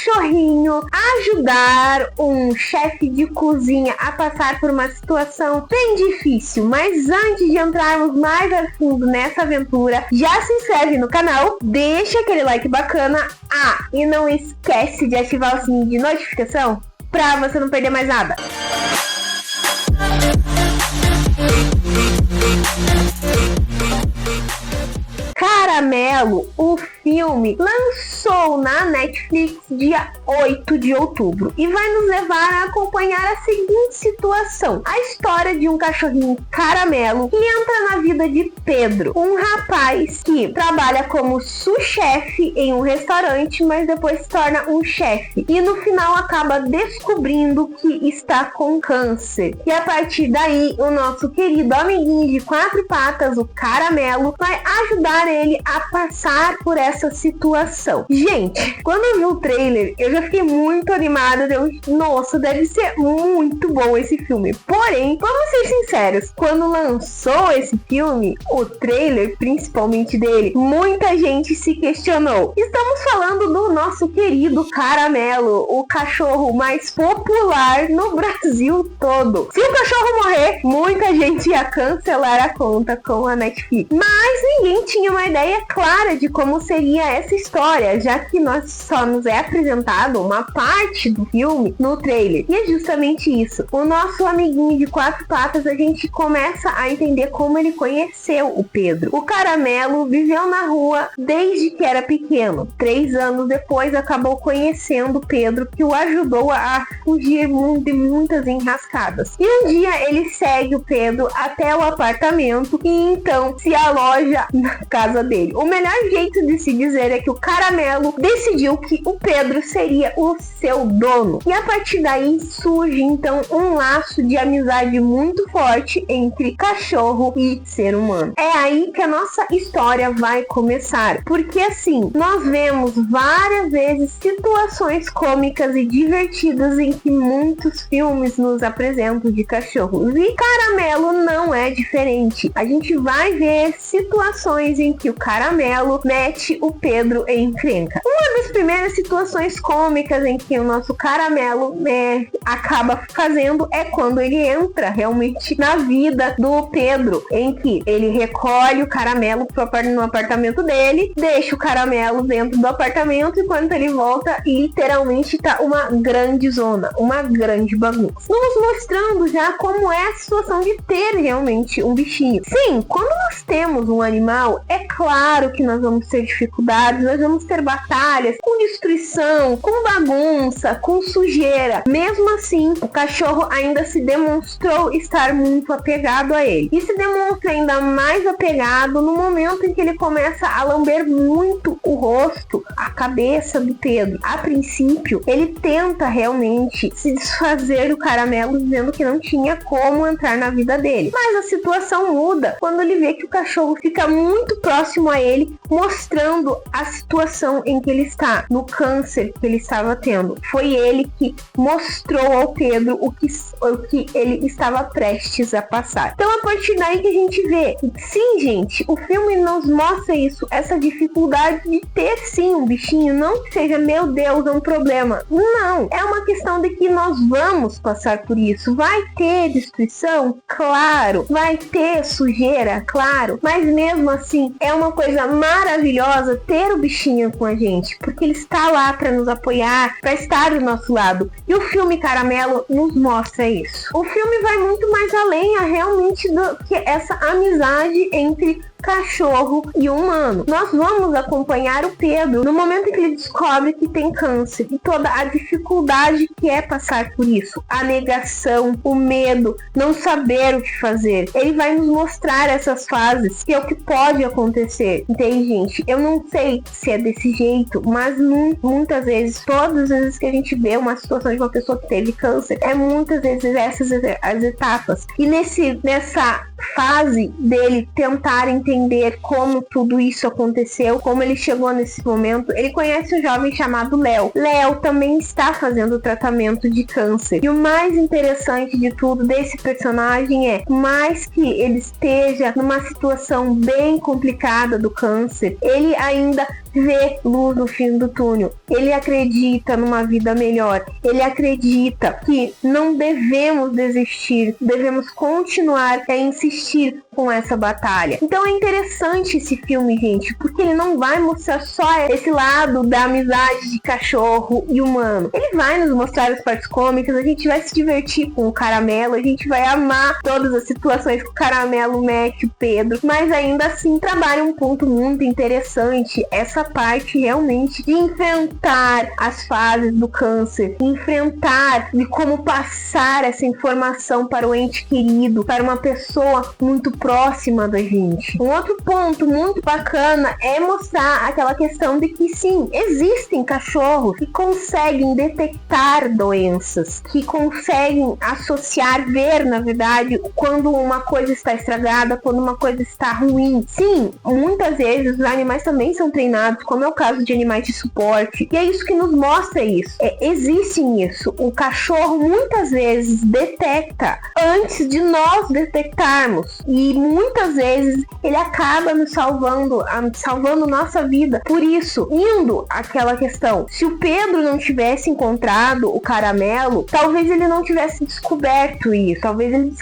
cachorrinho ajudar um chefe de cozinha a passar por uma situação bem difícil. Mas antes de entrarmos mais a fundo nessa aventura, já se inscreve no canal, deixa aquele like bacana. E não esquece de ativar o sininho de notificação pra você não perder mais nada. Caramelo, o filme, lançou na Netflix dia 8 de outubro e vai nos levar a acompanhar a seguinte situação: a história de um cachorrinho Caramelo que entra na vida de Pedro, um rapaz que trabalha como sous-chefe em um restaurante, mas depois se torna um chefe e no final acaba descobrindo que está com câncer. E a partir daí, o nosso querido amiguinho de 4 patas, o Caramelo, vai ajudar ele a passar por essa situação. Gente, quando eu vi o trailer, eu já fiquei muito animada. Nossa, deve ser muito bom esse filme. Porém, vamos ser sinceros, quando lançou esse filme, o trailer, principalmente dele, muita gente se questionou. Estamos falando do nosso querido Caramelo, o cachorro mais popular no Brasil todo. Se o cachorro morrer, muita gente ia cancelar a conta com a Netflix. Mas ninguém tinha uma ideia clara de como seria essa história, já que só nos é apresentado uma parte do filme no trailer. E é justamente isso. O nosso amiguinho de 4 patas, a gente começa a entender como ele conheceu o Pedro. O Caramelo viveu na rua desde que era pequeno. 3 anos depois, acabou conhecendo o Pedro, que o ajudou a fugir de muitas enrascadas. E um dia ele segue o Pedro até o apartamento e então se aloja na casa dele. O melhor jeito de se dizer é que o Caramelo decidiu que o Pedro seria o seu dono. E a partir daí surge então um laço de amizade muito forte entre cachorro e ser humano. É aí que a nossa história vai começar. Porque assim, nós vemos várias vezes situações cômicas e divertidas em que muitos filmes nos apresentam de cachorros. E Caramelo não é diferente. A gente vai ver situações em que o Caramelo mete o Pedro em encrenca. Uma das primeiras situações cômicas em que o nosso Caramelo acaba fazendo é quando ele entra realmente na vida do Pedro, em que ele recolhe o Caramelo no apartamento dele, deixa o Caramelo dentro do apartamento e quando ele volta, literalmente tá uma grande zona, uma grande bagunça. Nos mostrando já como é a situação de ter realmente um bichinho. Sim, quando nós temos um animal, é claro que nós vamos ter dificuldades, nós vamos ter batalhas com destruição, com bagunça, com sujeira. Mesmo assim, o cachorro ainda se demonstrou estar muito apegado a ele. E se demonstra ainda mais apegado no momento em que ele começa a lamber muito o rosto, a cabeça do Pedro. A princípio, ele tenta realmente se desfazer do Caramelo, dizendo que não tinha como entrar na vida dele. Mas a situação muda quando ele vê que o cachorro fica muito próximo a ele, mostrando a situação em que ele está, no câncer que ele estava tendo. Foi ele que mostrou ao Pedro o que ele estava prestes a passar. Então, a partir daí que a gente vê, sim, gente, o filme nos mostra isso, essa dificuldade de ter, sim, um bichinho, não que seja, meu Deus, é um problema. Não, é uma questão de que nós vamos passar por isso. Vai ter destruição? Claro. Vai ter sujeira? Claro. Mas mesmo assim, é uma coisa maravilhosa ter o bichinho com a gente, porque ele está lá para nos apoiar, para estar do nosso lado. E o filme Caramelo nos mostra isso. O filme vai muito mais além realmente do que essa amizade entre cachorro e humano. Nós vamos acompanhar o Pedro no momento em que ele descobre que tem câncer e toda a dificuldade que é passar por isso, a negação, o medo, não saber o que fazer. Ele vai nos mostrar essas fases, que é o que pode acontecer, entende, gente? Eu não sei se é desse jeito, mas muitas vezes, todas as vezes que a gente vê uma situação de uma pessoa que teve câncer, é muitas vezes essas as etapas. E nessa fase dele tentar entender como tudo isso aconteceu, como ele chegou nesse momento, ele conhece um jovem chamado Léo. Léo também está fazendo tratamento de câncer. E o mais interessante de tudo desse personagem é, mais que ele esteja numa situação bem complicada do câncer, ele ainda vê luz no fim do túnel. Ele acredita numa vida melhor. Ele acredita que não devemos desistir, devemos continuar a insistir com essa batalha. Então é interessante esse filme, gente, porque ele não vai mostrar só esse lado da amizade de cachorro e humano. Ele vai nos mostrar as partes cômicas, a gente vai se divertir com o Caramelo, a gente vai amar todas as situações que o Caramelo mete o Pedro, mas ainda assim trabalha um ponto muito interessante, essa parte realmente de enfrentar as fases do câncer, enfrentar de como passar essa informação para o ente querido, para uma pessoa muito próxima da gente. Um outro ponto muito bacana é mostrar aquela questão de que sim, existem cachorros que conseguem detectar doenças, que conseguem associar, ver na verdade quando uma coisa está estragada, quando uma coisa está ruim. Sim, muitas vezes os animais também são treinados, como é o caso de animais de suporte, e é isso que nos mostra isso. Existe isso. O cachorro muitas vezes detecta antes de nós detectarmos, e muitas vezes ele acaba nos salvando nossa vida. Por isso, indo àquela questão, se o Pedro não tivesse encontrado o Caramelo, talvez ele não tivesse descoberto isso, talvez ele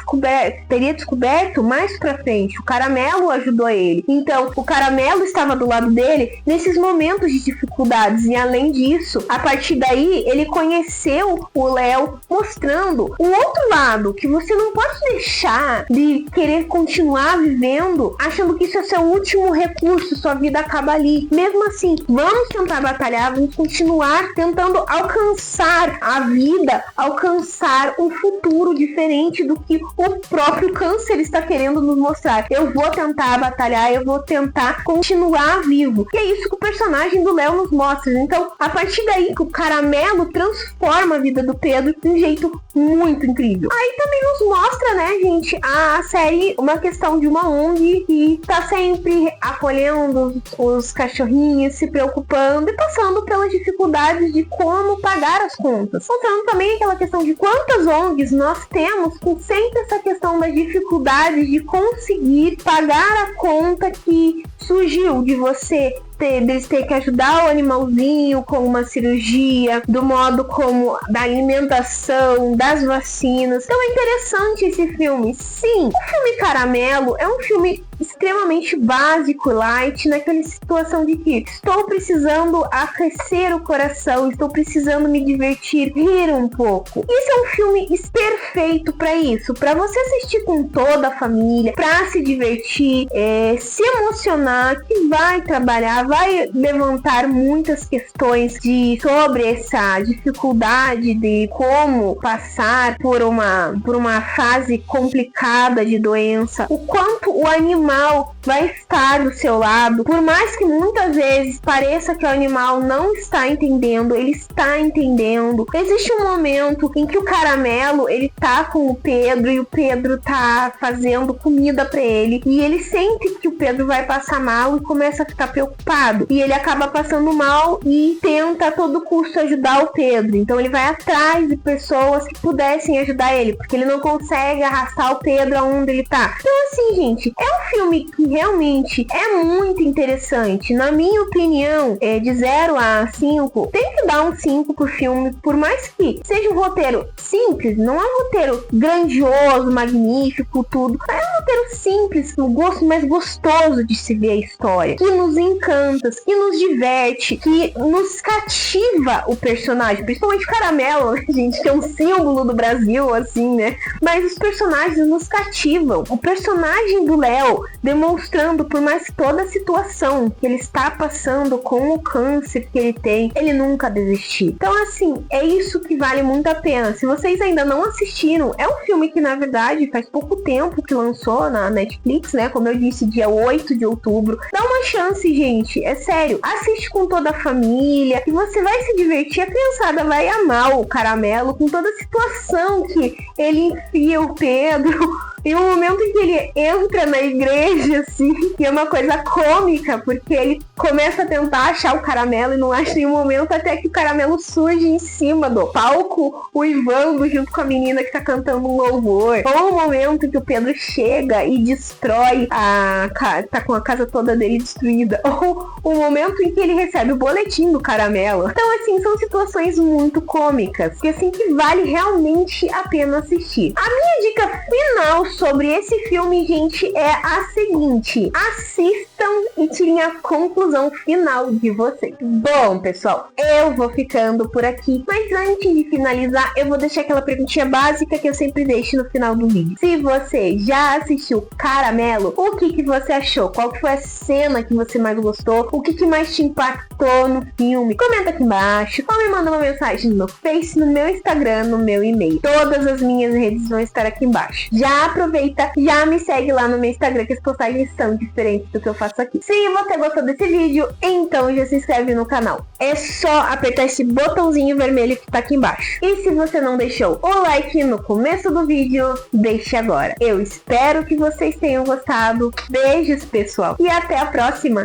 teria descoberto mais pra frente. O Caramelo ajudou ele, então o Caramelo estava do lado dele nesses momentos de dificuldades, e além disso, a partir daí ele conheceu o Léo, mostrando um outro lado, que você não pode deixar de querer continuar vivendo achando que isso é seu último recurso, sua vida acaba ali. Mesmo assim, vamos tentar batalhar, vamos continuar tentando alcançar a vida, alcançar um futuro diferente do que o próprio câncer está querendo nos mostrar. Eu vou tentar batalhar, eu vou tentar continuar vivo. E é isso que o personagem do Léo nos mostra. Então, a partir daí que o Caramelo transforma a vida do Pedro de um jeito muito incrível. Aí também nos mostra, né, gente, a série, uma questão de uma ONG que tá sempre acolhendo os cachorrinhos, se preocupando e passando pelas dificuldades de como pagar as contas. Mostrando também aquela questão de quantas ONGs nós temos com sempre essa questão das dificuldades de conseguir pagar a conta que surgiu de você eles têm que ajudar o animalzinho com uma cirurgia, do modo como da alimentação, das vacinas. Então é interessante esse filme. Sim, o filme Caramelo é um filme extremamente básico e light, naquela situação de que estou precisando aquecer o coração, estou precisando me divertir, rir um pouco. Esse é um filme perfeito para isso, para você assistir com toda a família, para se divertir, se emocionar, que vai trabalhar, vai levantar muitas questões sobre essa dificuldade de como passar por uma fase complicada de doença, o quanto o animal vai estar do seu lado, por mais que muitas vezes pareça que o animal não está entendendo, ele está entendendo. Existe um momento em que o Caramelo, ele tá com o Pedro e o Pedro tá fazendo comida para ele, e ele sente que o Pedro vai passar mal e começa a ficar preocupado, e ele acaba passando mal e tenta a todo custo ajudar o Pedro. Então ele vai atrás de pessoas que pudessem ajudar ele, porque ele não consegue arrastar o Pedro aonde ele tá. Então assim, gente, é um filme que realmente é muito interessante. Na minha opinião, de 0 a 5, tem que dar um 5 pro filme, por mais que seja um roteiro simples, não é um roteiro grandioso, magnífico, tudo. É um roteiro simples, mais gostoso de se ver a história, que nos encanta, que nos diverte, que nos cativa o personagem, principalmente o Caramelo, né, gente, que é um símbolo do Brasil, assim, né? Mas os personagens nos cativam. O personagem do Léo, demonstrando, por mais toda a situação que ele está passando com o câncer que ele tem, ele nunca desistiu. Então, assim, é isso que vale muito a pena. Se vocês ainda não assistiram, é um filme que, na verdade, faz pouco tempo que lançou na Netflix, né? Como eu disse, dia 8 de outubro. Dá uma chance, gente. É sério. Assiste com toda a família e você vai se divertir. A criançada vai amar o Caramelo com toda a situação que ele enfia o Pedro. E o momento em que ele entra na igreja, assim, que é uma coisa cômica, porque ele começa a tentar achar o caramelo e não acha em um momento, até que o caramelo surge em cima do palco, uivando junto com a menina que tá cantando um louvor. Ou o momento em que o Pedro chega e destrói tá com a casa toda dele destruída. Ou o momento em que ele recebe o boletim do caramelo. Então, assim, são situações muito cômicas, que assim que vale realmente a pena assistir. A minha dica final sobre esse filme, gente, é a seguinte: assistam e tirem a conclusão final de vocês. Bom, pessoal, eu vou ficando por aqui, mas antes de finalizar, eu vou deixar aquela perguntinha básica que eu sempre deixo no final do vídeo. Se você já assistiu Caramelo, o que você achou? Qual que foi a cena que você mais gostou? O que mais te impactou no filme? Comenta aqui embaixo, ou me manda uma mensagem no meu Face, no meu Instagram, no meu e-mail. Todas as minhas redes vão estar aqui embaixo. Já aproveita, já me segue lá no meu Instagram, que as postagens são diferentes do que eu faço aqui. Se você gostou desse vídeo, então já se inscreve no canal. É só apertar esse botãozinho vermelho que tá aqui embaixo. E se você não deixou o like no começo do vídeo, deixe agora. Eu espero que vocês tenham gostado. Beijos, pessoal, e até a próxima!